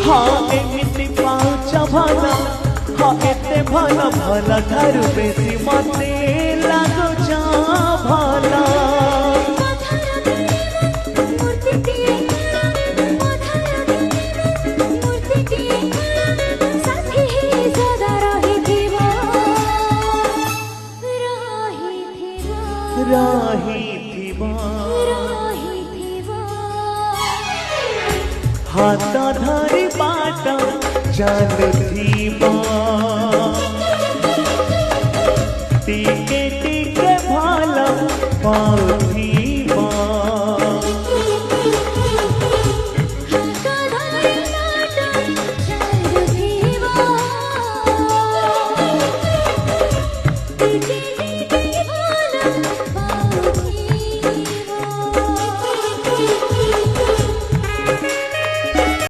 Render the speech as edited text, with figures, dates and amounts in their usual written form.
हाँ एमिति पाउच भला हाँ एते भला भला थारु बेसी मते लागुछ भला हाथ धरी बाट चलुथिबा टिके टिके भला पाउ